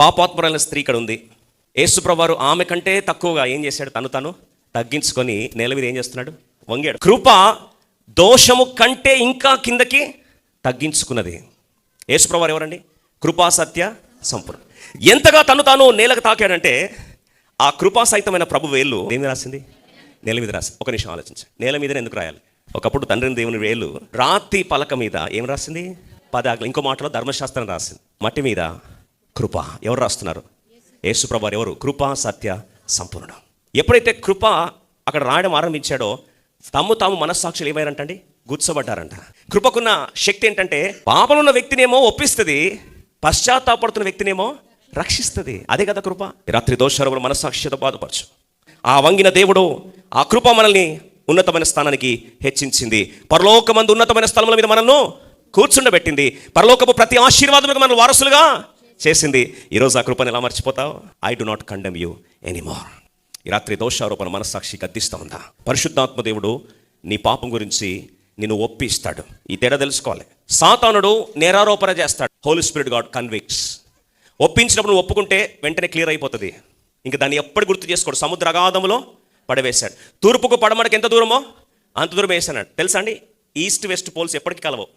పాపాత్మురైన స్త్రీ ఇక్కడ ఉంది. యేసుప్రభువారు ఆమె కంటే తక్కువగా ఏం చేశాడు? తను తగ్గించుకొని నేల మీద ఏం చేస్తున్నాడు? వంగాడు. కృప దోషము కంటే ఇంకా కిందకి తగ్గించుకున్నది. యేసుప్రభువారు ఎవరండి? కృపా సత్య సంపూర్ణ. ఎంతగా తాను నేలకు తాకాడంటే ఆ కృపా సహితమైన ప్రభు వేళ్ళు ఏమి రాసింది? నేల మీద రాసింది. ఒక నిమిషం ఆలోచించండి. నేల మీదనే ఎందుకు రాయాలి? ఒకప్పుడు తండ్రిని దేవుని వేలు రాతి పలక మీద ఏం రాసింది? 10 ఆజ్ఞలు. ఇంకో మాటలో ధర్మశాస్త్రం రాసింది. మట్టి మీద కృప. ఎవరు రాస్తున్నారు? యేసుప్రభువారు. ఎవరు? కృపా సత్య సంపూర్ణ. ఎప్పుడైతే కృప అక్కడ రాయడం ఆరంభించాడో తాము మనస్సాక్షులు ఏమైనారంటండి? గుచ్చబడ్డారంట. కృపకున్న శక్తి ఏంటంటే పాపలున్న వ్యక్తినేమో ఒప్పిస్తుంది, పశ్చాత్తాపడుతున్న వ్యక్తినేమో రక్షిస్తుంది. అదే కదా కృప. రాత్రి దోషారోపణ మనస్సాక్షితో బాధపరచు. ఆ వంగిన దేవుడు ఆ కృప మనల్ని ఉన్నతమైన స్థానానికి హెచ్చించింది. పరలోకమందు ఉన్నతమైన స్థలముల మీద మనల్ని కూర్చుండబెట్టింది. పరలోకపు ప్రతి ఆశీర్వాదం మీద మనల్ని వారసులుగా చేసింది. ఈరోజు ఆ కృపను ఎలా మర్చిపోతావు? I do not condemn you anymore. ఈ రాత్రి దోషారోపణ మనస్సాక్షి గద్దిస్తూ ఉందా? పరిశుద్ధాత్మ దేవుడు నీ పాపం గురించి నిన్ను ఒప్పిస్తాడు. ఈ తేడా తెలుసుకోవాలి. సాతానుడు నేరారోపణ చేస్తాడు. Holy spirit God convicts. ఒప్పించినప్పుడు నువ్వు ఒప్పుకుంటే వెంటనే క్లియర్ అయిపోతుంది. ఇంక దాన్ని ఎప్పుడు గుర్తు చేసుకోడు. సముద్ర అగాధములో పడవేశాడు. తూర్పుకు పడమడికి ఎంత దూరమో అంత దూరం వేసాడు. తెలుసా అండి? ఈస్ట్ వెస్ట్ పోల్స్ ఎప్పటికీ కలవవు.